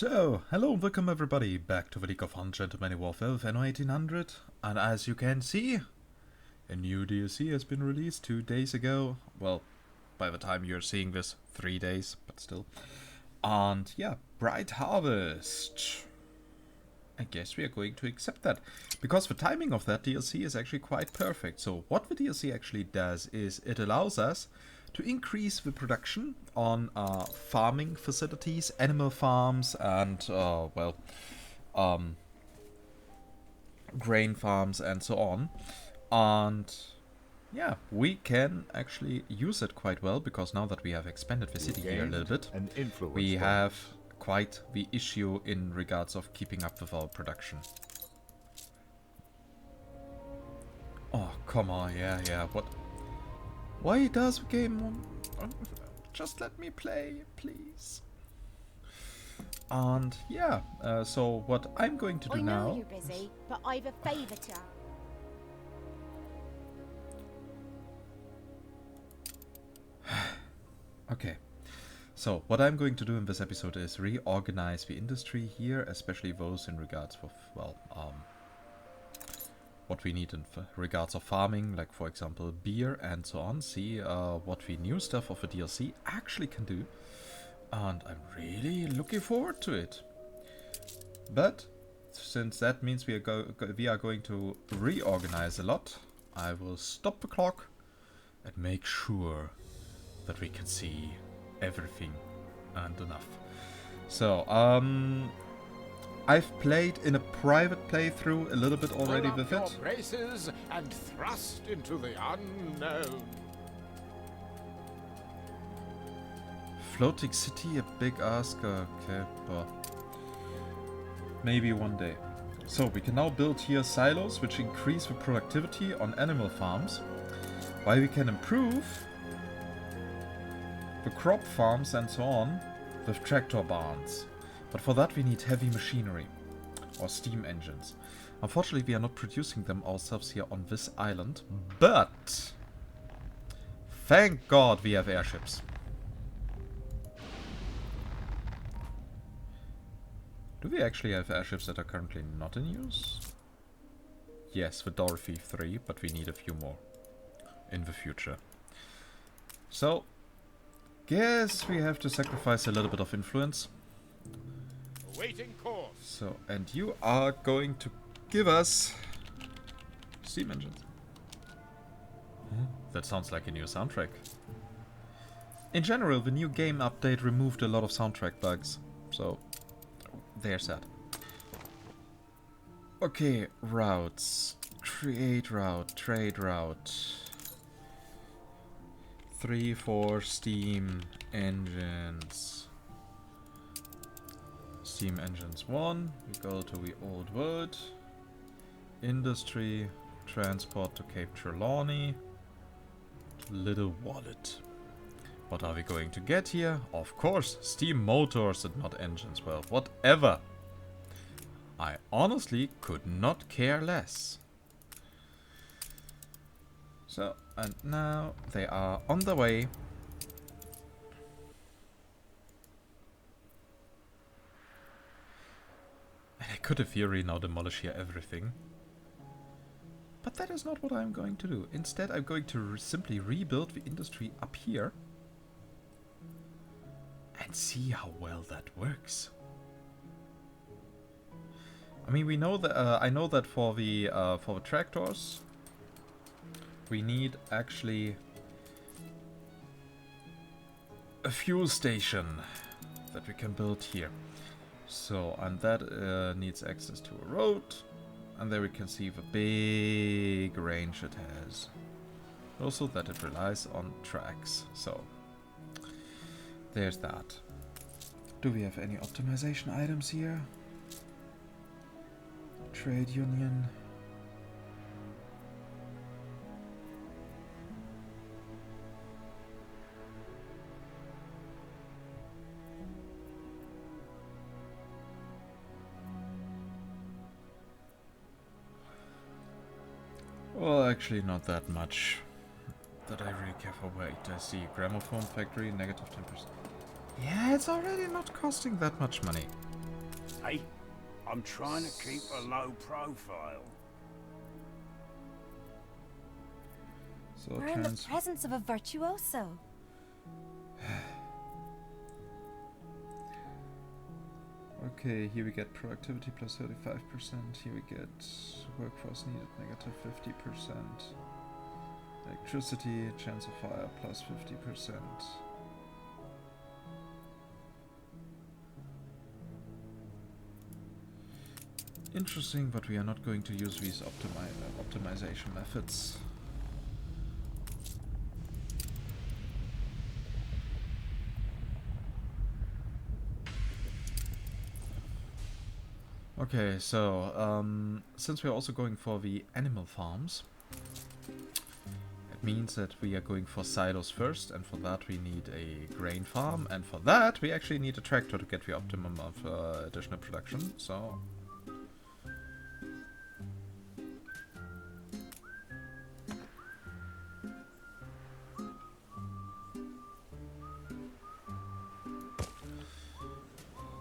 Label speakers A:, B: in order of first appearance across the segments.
A: So, hello and welcome everybody back to the League of Ungentlemanly Warfare with Anno 1800. And as you can see, a new DLC has been released 2 days ago. Well, by the time you're seeing this, 3 days, but still. And yeah, Bright Harvest. I guess we are going to accept that, because the timing of that DLC is actually quite perfect. So what the DLC actually does is it allows us to increase the production on farming facilities, animal farms, and grain farms and so on. And yeah, we can actually use it quite well, because now that we have expanded the city here a little bit, we have quite the issue in regards of keeping up with our production. Oh, come on, yeah, what? Why does the game... just let me play, please. And yeah, so what I'm going to do now...
B: I know you're busy, but I've a favour to ask.
A: Okay. So, what I'm going to do in this episode is reorganize the industry here, especially those in regards of, what we need in regards of farming, like for example beer and so on. See what the new stuff of the DLC actually can do. And I'm really looking forward to it. But, since that means we are going to reorganize a lot, I will stop the clock and make sure that we can see everything and enough. So, I've played in a private playthrough a little bit already with it.
C: Braces and thrust into the unknown.
A: Floating city, a big ask. Okay, but maybe one day. So we can now build here silos which increase the productivity on animal farms, while we can improve the crop farms and so on with tractor barns. But for that we need heavy machinery or steam engines. Unfortunately we are not producing them ourselves here on this island, but thank God we have airships. Do we actually have airships that are currently not in use? Yes, the Dorothy 3, but we need a few more in the future. So, guess we have to sacrifice a little bit of influence.
C: Awaiting course.
A: So, and you are going to give us steam engines. That sounds like a new soundtrack. In general, the new game update removed a lot of soundtrack bugs, so there's that. Okay, routes. Create route, trade route. 3, 4 steam engines. Steam engines 1. We go to the Old World. Industry. Transport to Cape Trelawney. Little Wallet. What are we going to get here? Of course, steam motors and not engines. Well, whatever. I honestly could not care less. So, and now they are on the way. And I could in theory now demolish here everything. But that is not what I'm going to do. Instead, I'm going to simply rebuild the industry up here. And see how well that works. I mean, we know that I know that for the tractors, we need actually a fuel station that we can build here. So, and that needs access to a road, and there we can see the big range it has. Also, that it relies on tracks. So, there's that. Do we have any optimization items here? Trade union. Well, actually not that much that I really care for. Wait, I see gramophone factory, negative 10%. Yeah, it's already not costing that much money.
C: Hey, I'm trying to keep a low profile.
A: So
B: We're in the presence of a virtuoso.
A: Okay, here we get productivity plus 35%. Here we get workforce needed negative 50%. Electricity, chance of fire plus 50%. Interesting, but we are not going to use these optimization methods. Okay, so since we're also going for the animal farms, it means that we are going for silos first, and for that we need a grain farm, and for that we actually need a tractor to get the optimum of additional production, so...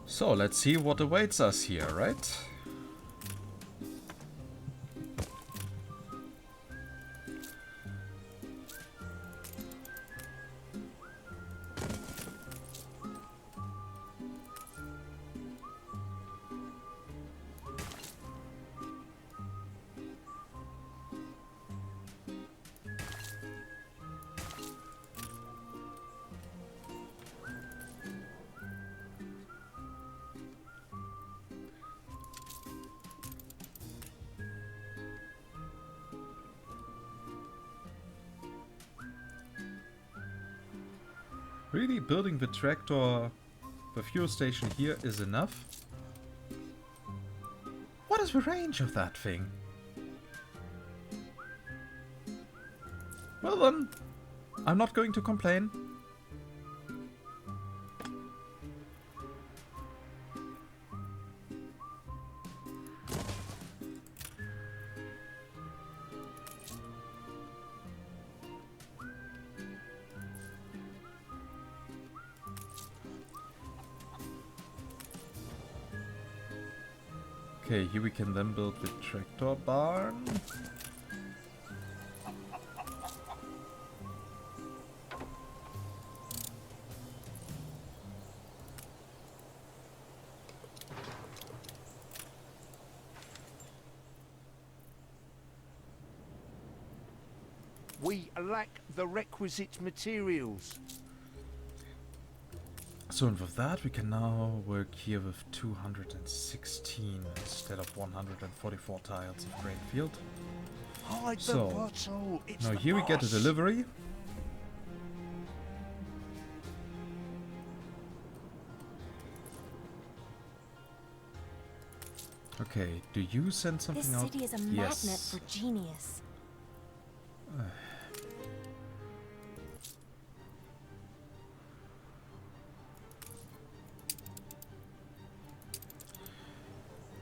A: So, let's see what awaits us here, right? Really, building the tractor, the fuel station here is enough? What is the range of that thing? Well then, I'm not going to complain. Okay, here we can then build the tractor barn.
C: We lack the requisite materials.
A: So, and with that we can now work here with 216 instead of 144 tiles of grain field.
C: Hide the
A: So,
C: bottle. It's
A: now
C: the
A: here we get a
C: boss.
A: delivery. Okay, do you send something
B: This
A: out?
B: city is a
A: Yes.
B: magnet for genius.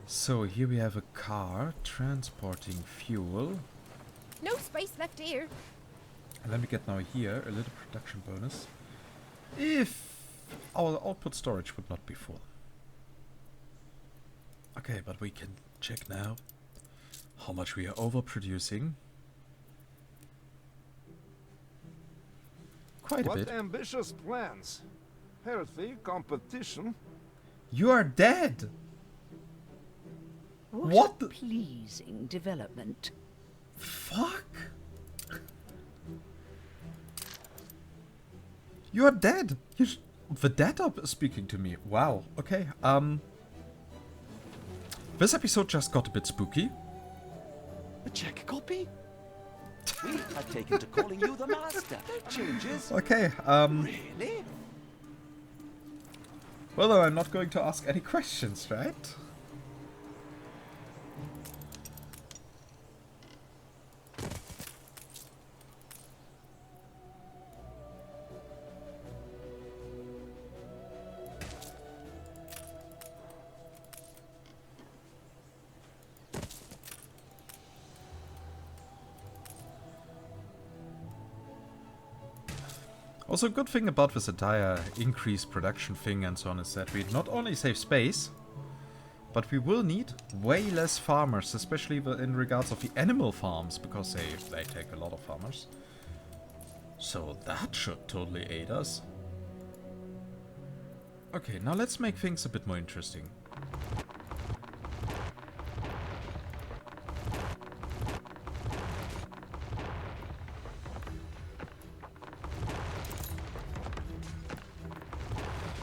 A: So here we have a car transporting fuel.
B: No space left here.
A: And then we get now here a little production bonus if our output storage would not be full. Okay, but we can check now how much we are overproducing. Quite a
D: What
A: bit.
D: ambitious plans. Healthy competition.
A: You are dead!
E: What
A: What
E: a pleasing development.
A: Fuck! You are dead! The dead are speaking to me. Wow, okay. This episode just got a bit spooky.
F: A check copy? I've taken to calling you the master. Changes?
A: Okay,
F: Really?
A: well, I'm not going to ask any questions, right? Also, a good thing about this entire increased production thing and so on is that we not only save space, But we will need way less farmers, especially in regards of the animal farms, because they take a lot of farmers. So that should totally aid us. Okay, now let's make things a bit more interesting.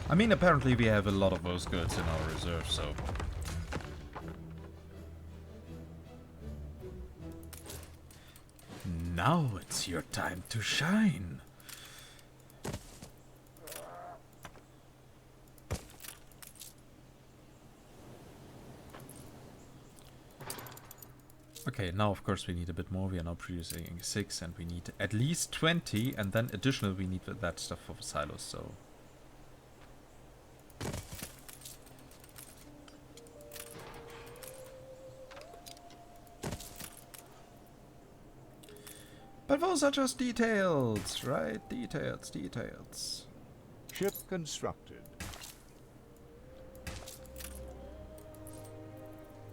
A: I mean, apparently we have a lot of those goods in our reserve, so... Now it's your time to shine. Okay, now of course we need a bit more. We are now producing 6 and we need at least 20, and then additional we need that stuff for the silos, so... But those are just details, right? Details, details.
C: Ship constructed.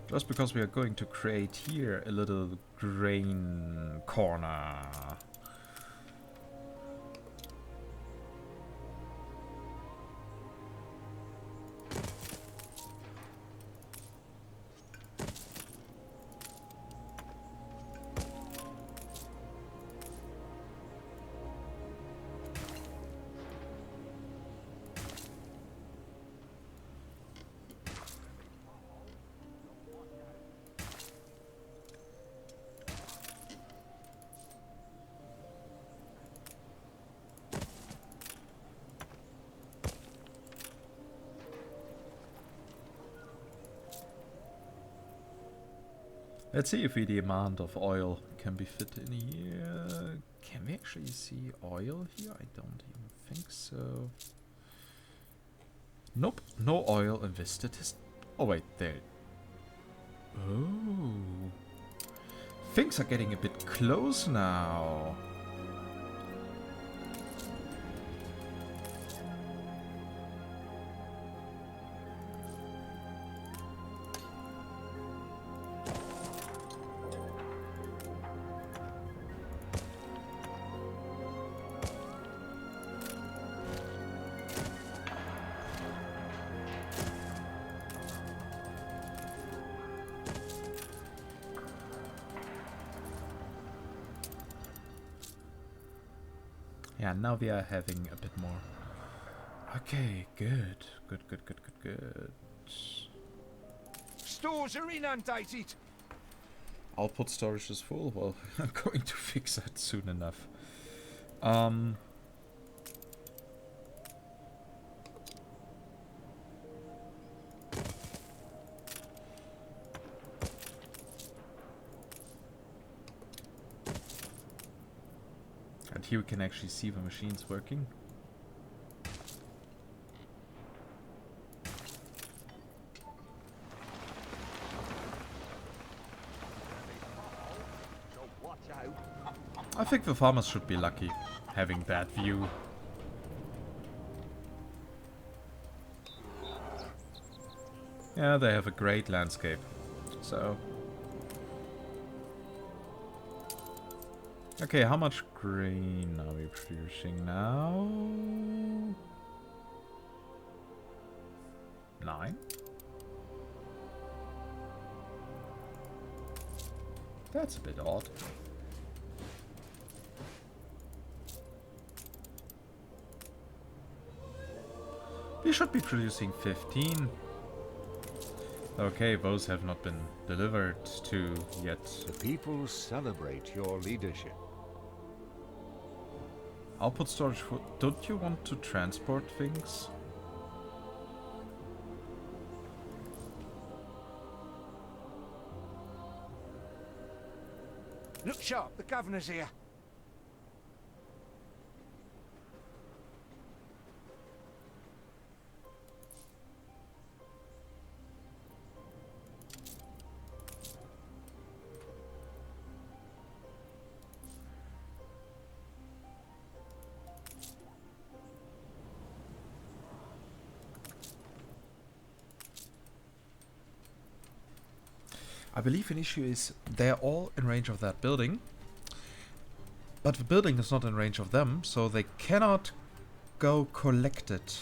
A: Just because we are going to create here a little grain corner. Let's see if the amount of oil can be fit in here. Can we actually see oil here? I don't even think so. Nope, no oil in this statist. Oh wait, there. Oh. Things are getting a bit close now. Yeah, now we are having a bit more. Okay, good. Good.
D: Stores are inundated.
A: Output storage is full. Well, I'm going to fix that soon enough. And here we can actually see the machines working. I think the farmers should be lucky having that view. Yeah, they have a great landscape. So... Okay, how much grain are we producing now? 9? That's a bit odd. We should be producing 15. Okay, those have not been delivered to yet.
C: The people celebrate your leadership.
A: Output storage for... Don't you want to transport things?
D: Look sharp, the governor's here.
A: I believe an issue is they're all in range of that building, but the building is not in range of them, so they cannot go collect it.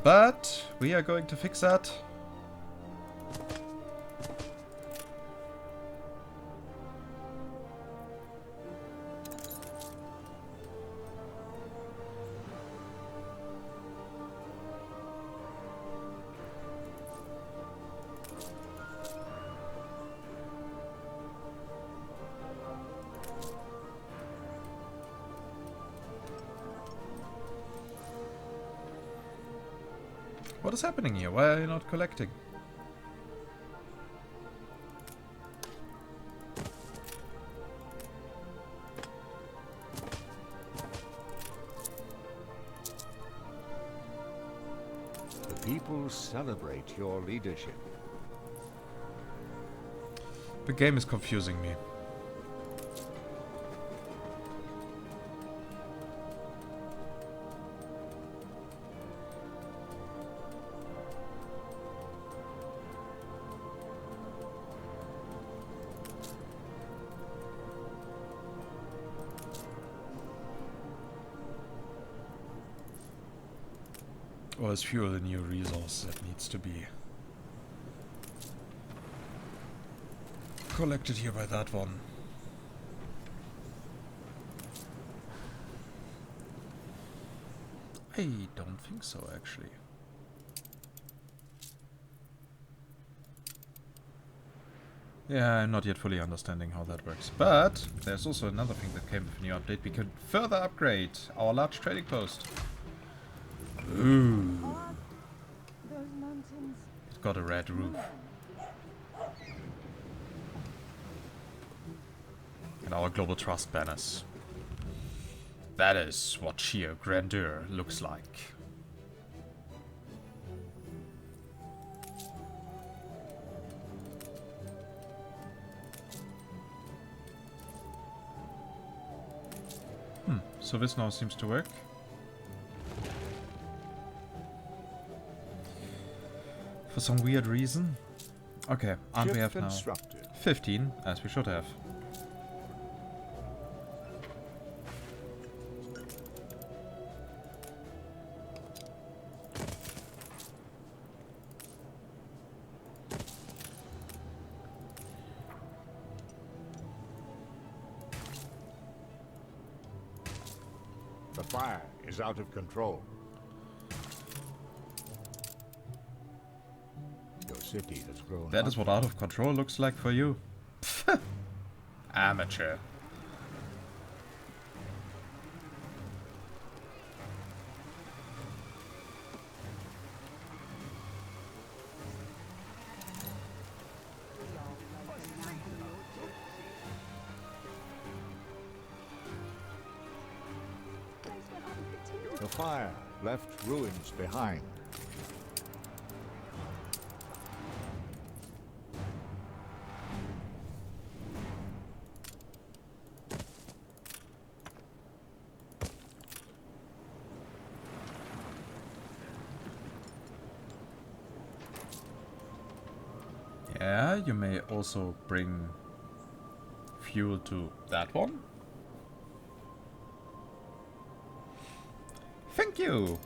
A: But we are going to fix that. What is happening here? Why are you not collecting?
C: The people celebrate your leadership.
A: The game is confusing me. Or is fuel a new resource that needs to be collected here by that one? I don't think so, actually. Yeah, I'm not yet fully understanding how that works. But there's also another thing that came with a new update. We can further upgrade our large trading post. Ooh. It's got a red roof. And our global trust banners. That is what sheer grandeur looks like. So this now seems to work. For some weird reason. Okay, and we have now 15, as we should have.
C: The fire is out of control. Your city has grown.
A: That is what out of control looks like for you. Amateur.
C: The fire left ruins behind.
A: Yeah, you may also bring fuel to that one. Thank you!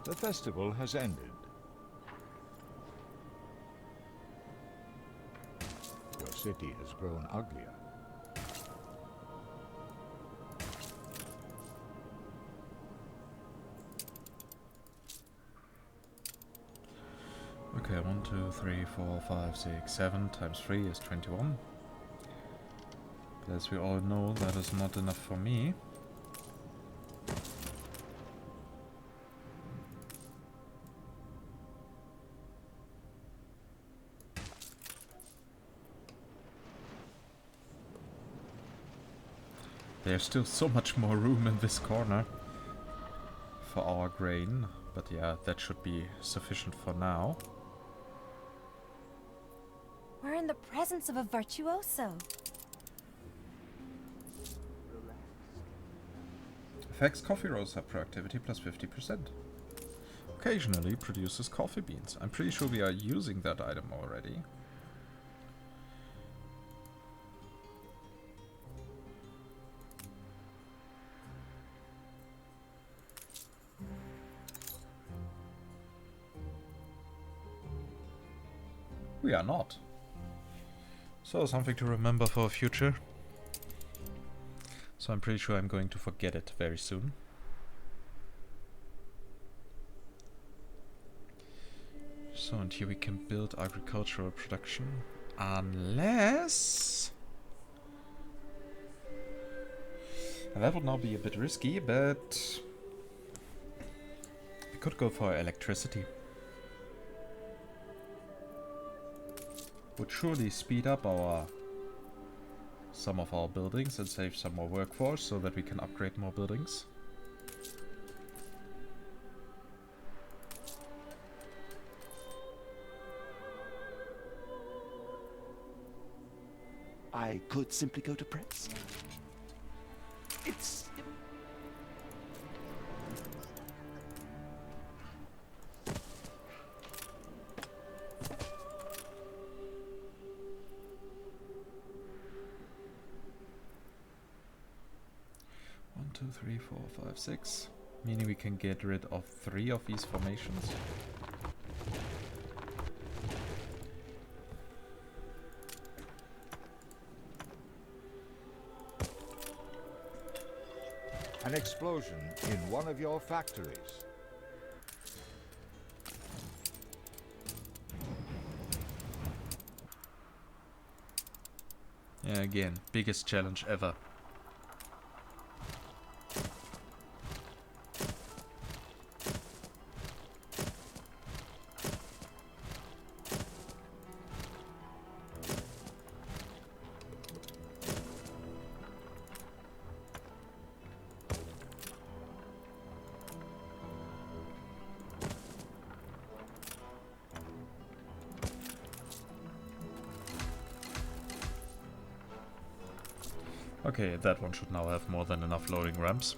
C: The festival has ended. Your city has grown uglier.
A: Okay, 1, 2, 3, 4, 5, 6, 7 times 3 is 21. But as we all know, that is not enough for me. There's still so much more room in this corner for our grain, but yeah, that should be sufficient for now.
B: Where in the presence of a virtuoso.
A: Affects coffee roaster productivity plus 50%. Occasionally produces coffee beans. I'm pretty sure we are using that item already. We are not. So something to remember for future. So I'm pretty sure I'm going to forget it very soon. So, and here we can build agricultural production. Unless... And that would now be a bit risky, but... we could go for electricity. Would surely speed up some of our buildings and save some more workforce so that we can upgrade more buildings.
F: I could simply go to press. It's...
A: One, two, three, four, five, six. Meaning we can get rid of 3 of these formations.
C: An explosion in one of your factories.
A: Yeah, again, biggest challenge ever. Okay, that one should now have more than enough loading ramps.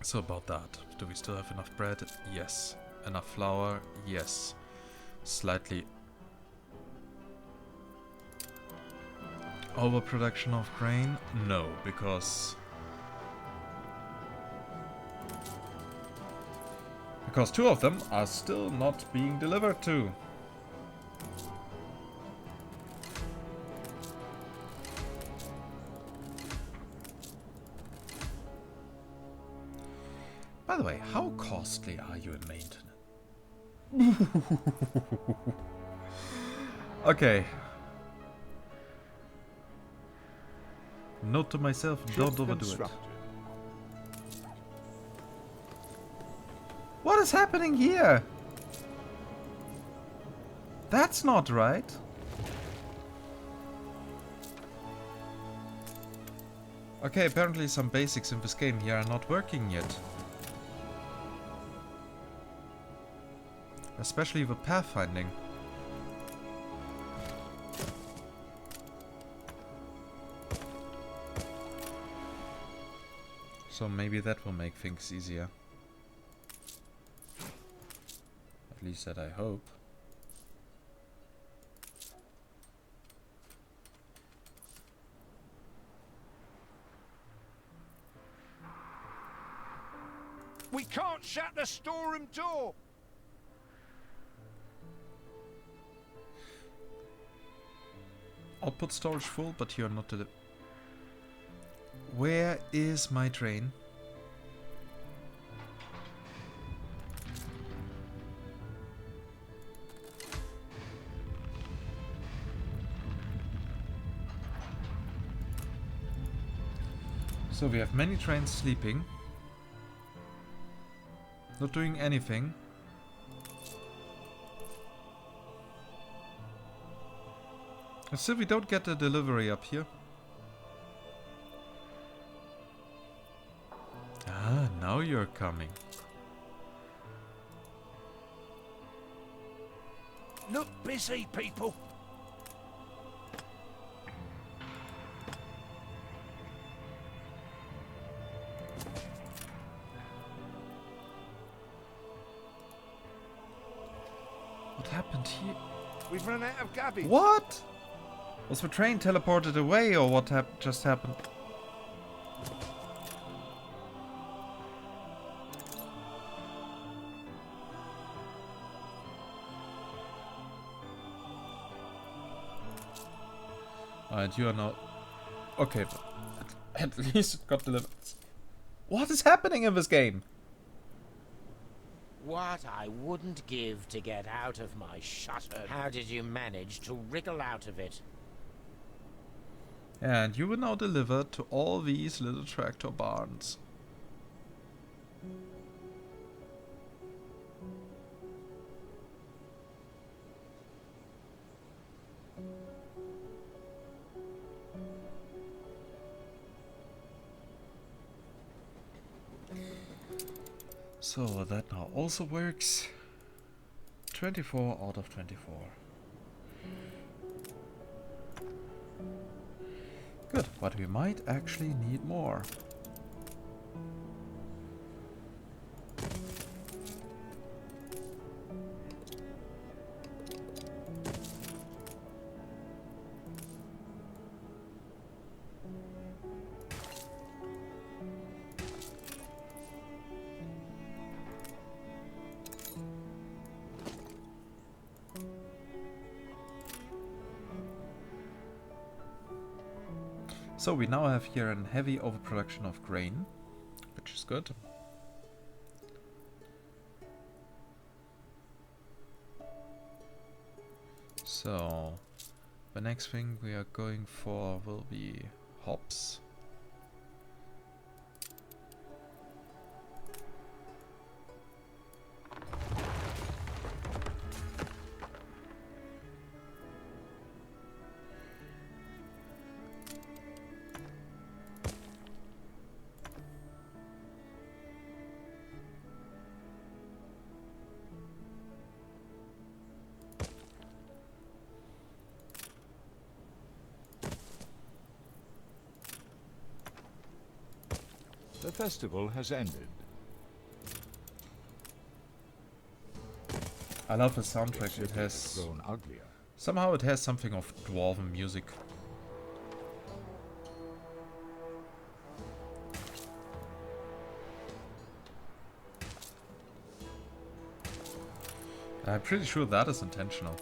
A: So about that, do we still have enough bread? Yes. Enough flour? Yes. Slightly overproduction of grain? No, because 2 of them are still not being delivered to. By the way, how costly are you in maintenance? Okay. Note to myself, don't overdo it. What is happening here? That's not right. Okay, apparently some basics in this game here are not working yet. Especially the pathfinding. So maybe that will make things easier. At least that I hope.
D: We can't shut the storeroom door.
A: Output storage full, but you're not Where is my train? So we have many trains sleeping. Not doing anything. And still we don't get a delivery up here. Ah, now you're coming.
D: Look busy, people.
A: What happened here?
D: We've run out of cabbage.
A: What? Was the train teleported away or what just happened? Alright, you are not... Okay, but at least it got delivered. What is happening in this game?
G: What I wouldn't give to get out of my shutter. How did you manage to wriggle out of it?
A: And you will now deliver to all these little tractor barns. So that now also works. 24 out of 24. Good, but we might actually need more. So we now have here a heavy overproduction of grain, which is good. So the next thing we are going for will be hops.
C: The festival has ended.
A: I love the soundtrack. It has
C: Grown uglier.
A: somehow it has something of dwarven music. I'm pretty sure that is intentional.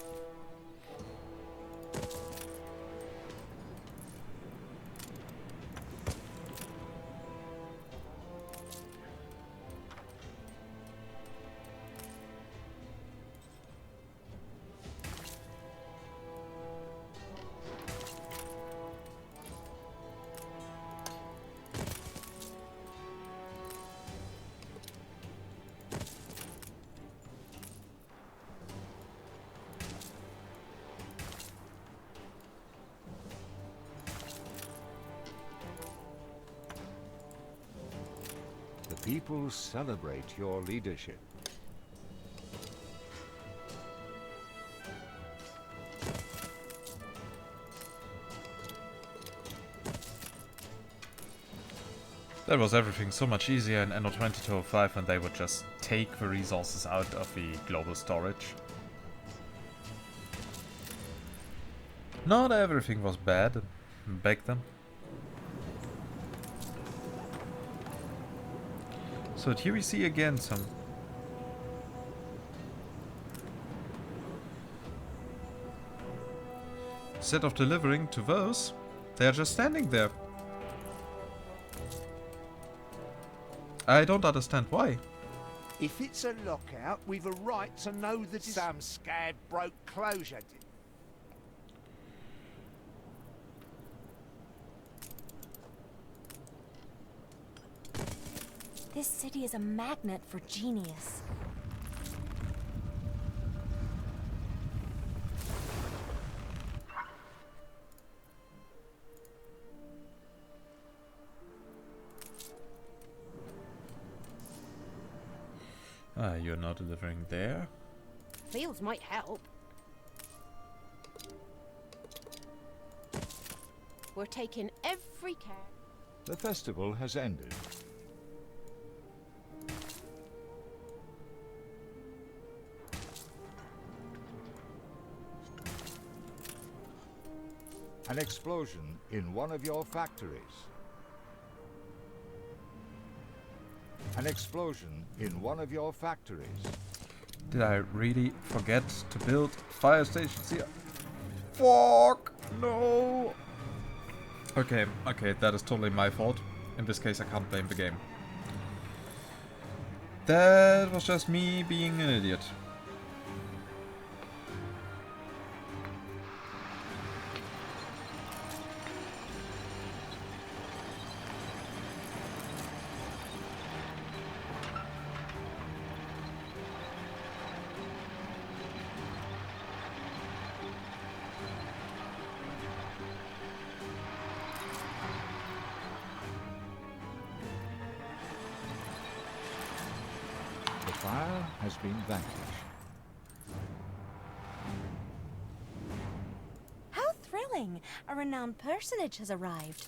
C: The people celebrate your leadership.
A: That was everything so much easier in Anno 2205 when they would just take the resources out of the global storage. Not everything was bad back then. So here we see again some... Instead of delivering to those, they are just standing there. I don't understand why.
D: If it's a lockout, we've a right to know that some scab broke closure.
B: This city is a magnet for genius.
A: Ah, you're not delivering there.
G: Fields might help.
H: We're taking every care.
C: The festival has ended. An explosion in one of your factories. An explosion in one of your factories.
A: Did I really forget to build fire stations here? Fuck! No! Okay, that is totally my fault. In this case, I can't blame the game. That was just me being an idiot.
C: The fire has been vanquished.
B: How thrilling! A renowned personage has arrived.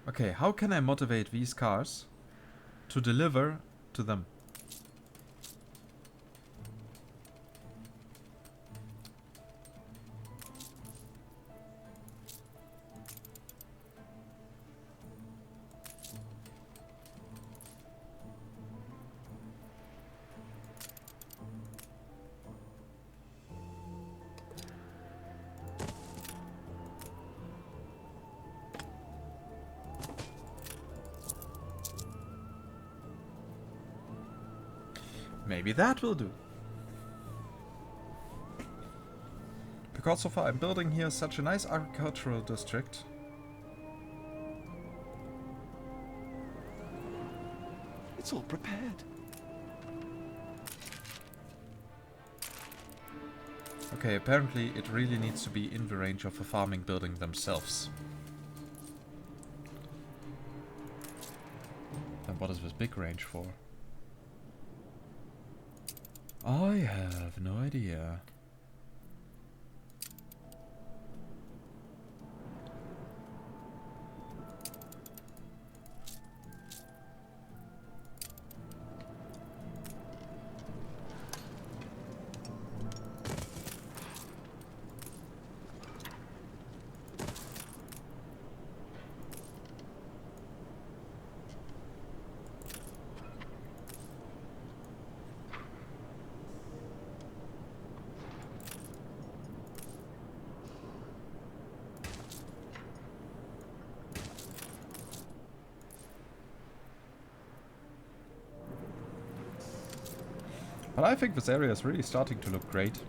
A: Okay, how can I motivate these cars to deliver to them? Maybe that will do. Because so far I'm building here such a nice agricultural district.
F: It's all prepared.
A: Okay, apparently it really needs to be in the range of a farming building themselves. Then what is this big range for? I have no idea. But I think this area is really starting to look great.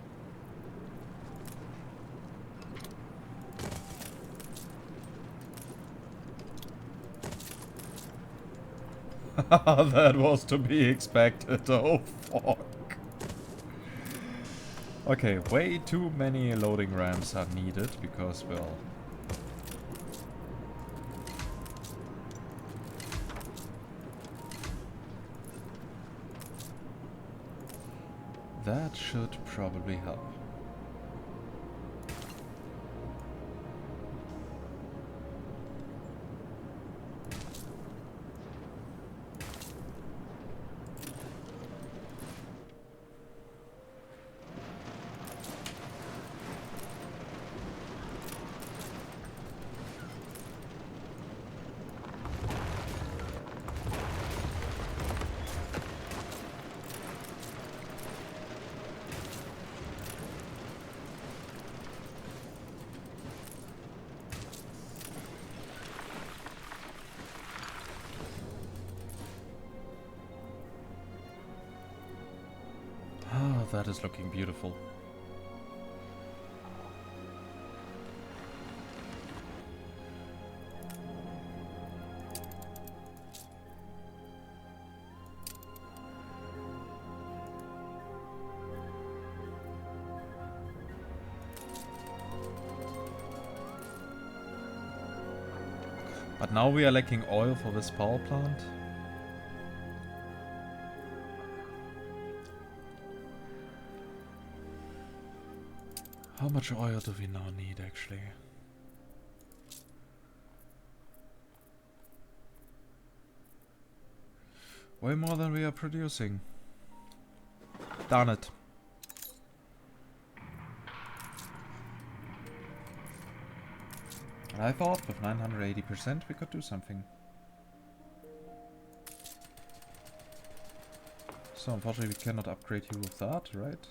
A: That was to be expected. Oh, fuck. Okay, way too many loading ramps are needed because, well... that should probably help. Oh, that is looking beautiful. But now we are lacking oil for this power plant. How much oil do we now need actually? Way more than we are producing. Darn it. And I thought with 980% we could do something. So unfortunately we cannot upgrade you with that, right?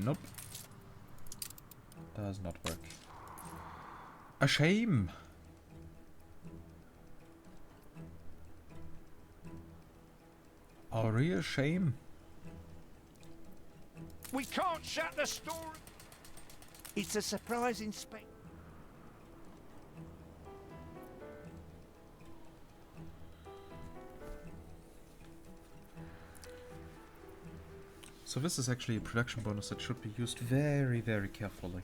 A: Nope. Does not work. A shame! A real shame.
D: We can't shut the store. It's a surprising spec.
A: So this is actually a production bonus that should be used very, very carefully.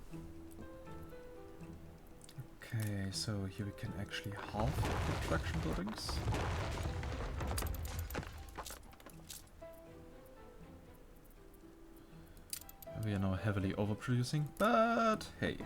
A: Okay, so here we can actually halve the production buildings. We are now heavily overproducing, but hey.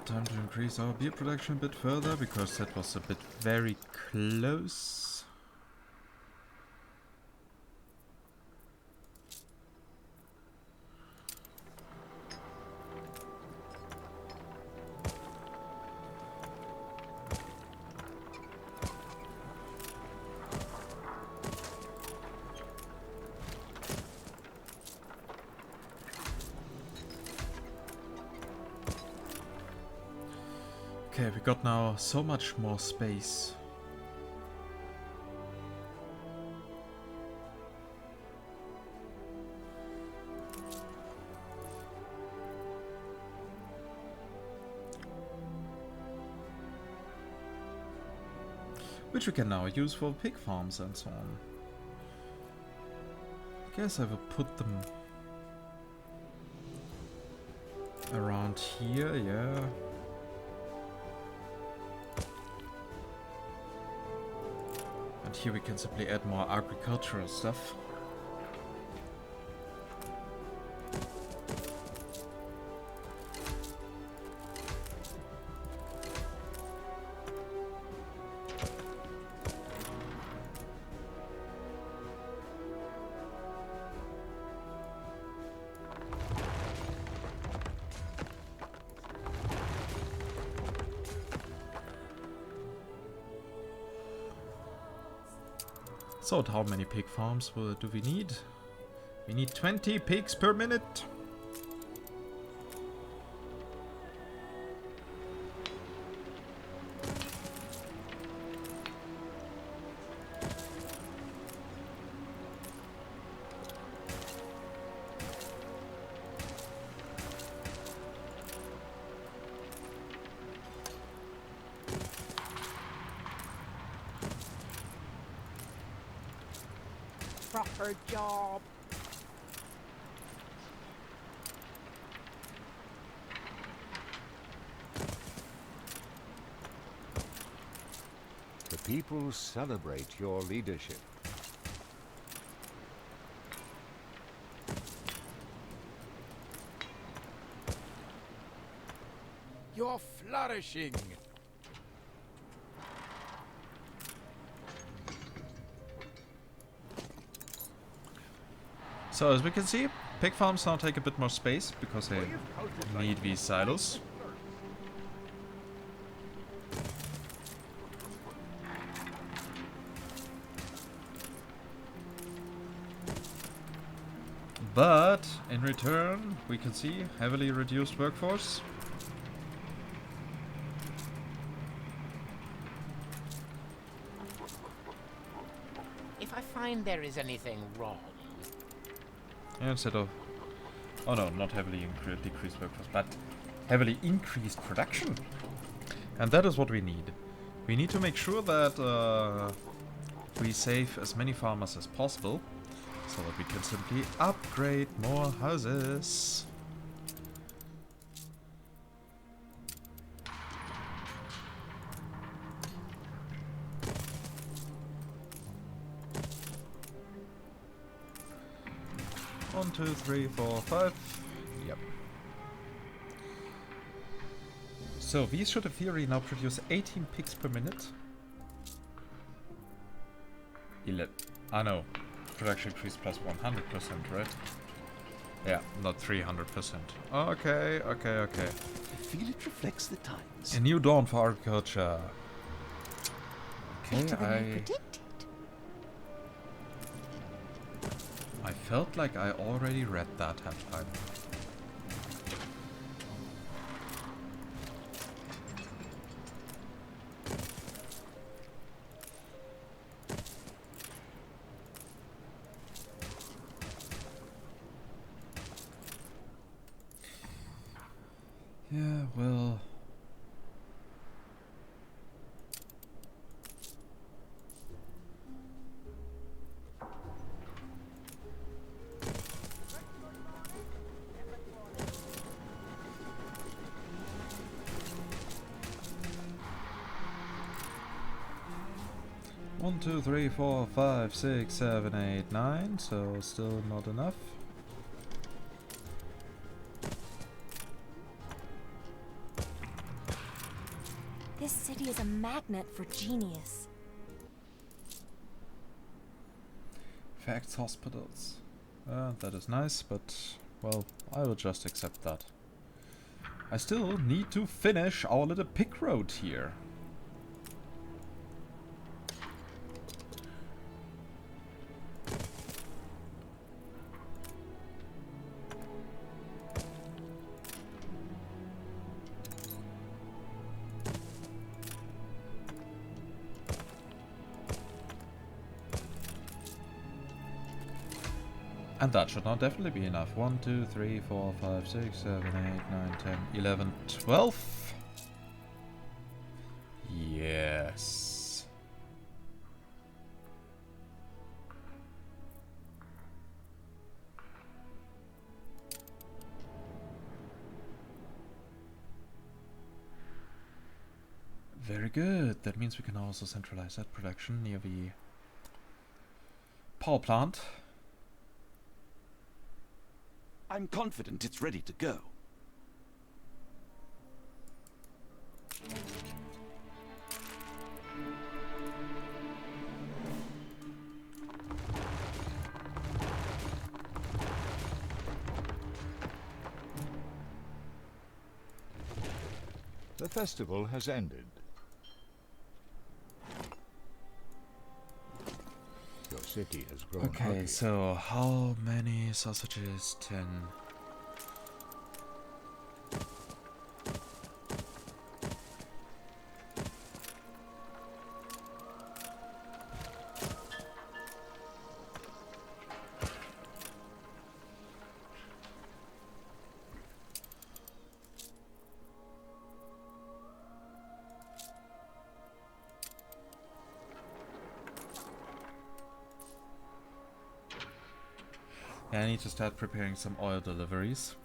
A: Time to increase our beer production a bit further, because that was a bit very close. Okay, we got now so much more space. Which we can now use for pig farms and so on. Guess I will put them around here, yeah. And here we can simply add more agricultural stuff. So how many pig farms do we need? We need 20 pigs per minute.
E: Proper job.
C: The people celebrate your leadership.
D: You're flourishing.
A: So as we can see, pig farms now take a bit more space because they need these silos. But in return, we can see heavily reduced workforce.
G: If I find there is anything wrong,
A: Instead of, oh no, not heavily decreased workforce, but heavily increased production. And that is what we need. We need to make sure that we save as many farmers as possible, so that we can simply upgrade more houses. One, two, three, four, five. Yep. So these should in theory now produce 18 pigs per minute. Anno. Production increase plus 100%, right? Yeah, not 300%. Okay, okay, okay.
F: I feel it reflects the times.
A: A new dawn for agriculture.
B: Better than I
A: Okay,
B: predicted.
A: I felt like I already read that headline. Yeah, well... One, two, three, four, five, 6, 7, 8, 9, so still not enough.
B: This city is a magnet for genius.
A: Facts hospitals. That is nice, but, well, I will just accept that. I still need to finish our little pig road here. And that should now definitely be enough. 1, 2, 3, 4, 5, 6, 7, 8, 9, 10, 11, 12. Yes. Very good. That means we can also centralize that production near the power plant.
F: I'm confident it's ready to go.
C: The festival has ended. Your city has grown
A: Okay,
C: uglier.
A: so how many sausages? 10. Yeah, I need to start preparing some oil deliveries,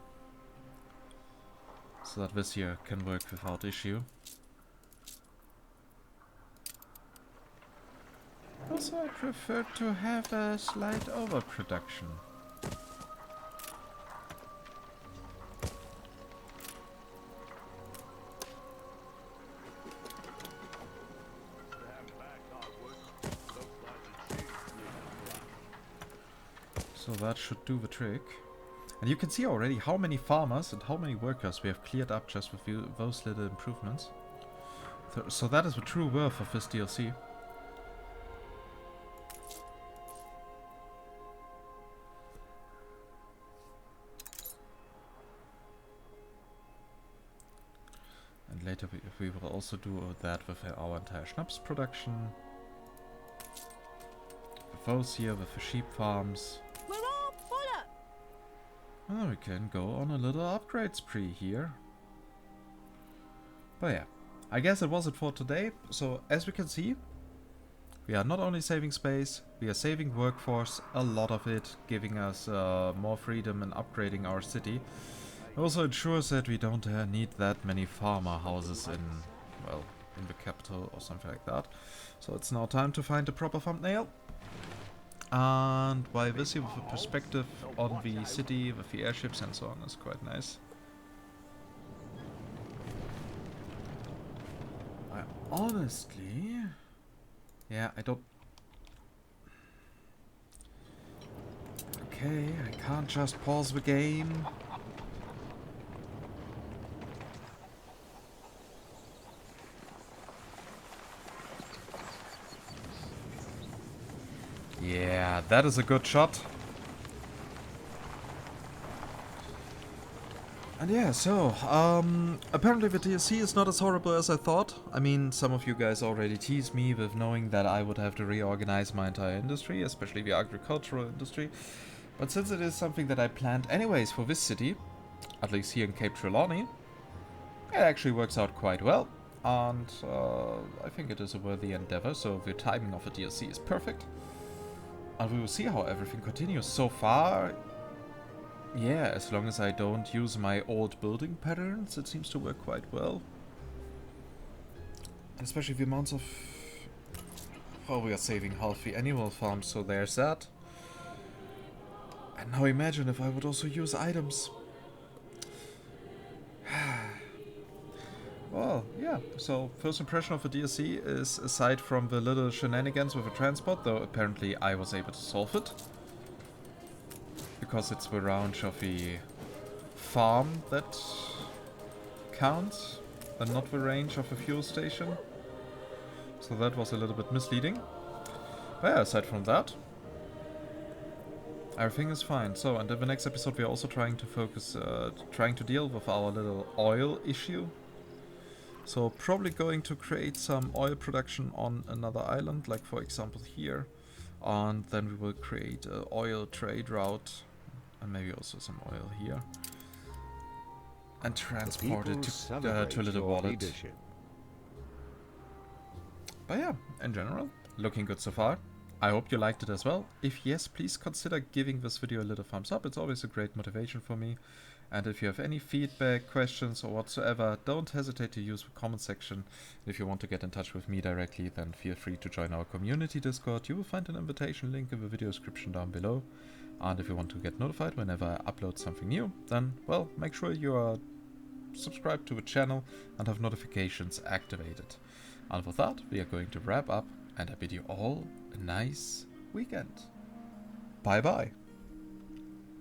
A: so that this year can work without issue. Also, I prefer to have a slight overproduction. So that should do the trick. And you can see already how many farmers and how many workers we have cleared up just with those little improvements. So that is the true worth of this DLC. And later we will also do that with our entire schnapps production. With those here, with the sheep farms.
B: We're all full up.
A: Oh, we can go on a little upgrade spree here. But yeah, I guess it was it for today. So as we can see, we are not only saving space, we are saving workforce, a lot of it, giving us more freedom and upgrading our city. It also ensures that we don't need that many farmer houses in, well, in the capital or something like that. So it's now time to find a proper thumbnail. And by this, with a perspective on the city, with the airships and so on, is quite nice. I honestly... Yeah, I don't... Okay, I can't just pause the game. Yeah, that is a good shot. And yeah, so, apparently the DLC is not as horrible as I thought. I mean, some of you guys already teased me with knowing that I would have to reorganize my entire industry, especially the agricultural industry. But since it is something that I planned anyways for this city, at least here in Cape Trelawney, it actually works out quite well. And I think it is a worthy endeavor, so the timing of the DLC is perfect. And we will see how everything continues. So far, yeah, as long as I don't use my old building patterns, it seems to work quite well. And especially the amounts of... Well, we are saving half the animal farm, so there's that. And now imagine if I would also use items. Well, yeah, so first impression of the DLC is, aside from the little shenanigans with the transport, though apparently I was able to solve it. Because it's the range of the farm that counts, and not the range of the fuel station. So that was a little bit misleading. But yeah, aside from that, everything is fine. So, and in the next episode we are also trying to focus, trying to deal with our little oil issue. So probably going to create some oil production on another island, like for example here. And then we will create an oil trade route, and maybe also some oil here. And transport it to a little wallet. But yeah, in general, looking good so far. I hope you liked it as well. If yes, please consider giving this video a little thumbs up. It's always a great motivation for me. And if you have any feedback, questions or whatsoever, don't hesitate to use the comment section. If you want to get in touch with me directly, then feel free to join our community Discord. You will find an invitation link in the video description down below. And if you want to get notified whenever I upload something new, then, well, make sure you are subscribed to the channel and have notifications activated. And with that, we are going to wrap up, and I bid you all a nice weekend. Bye bye.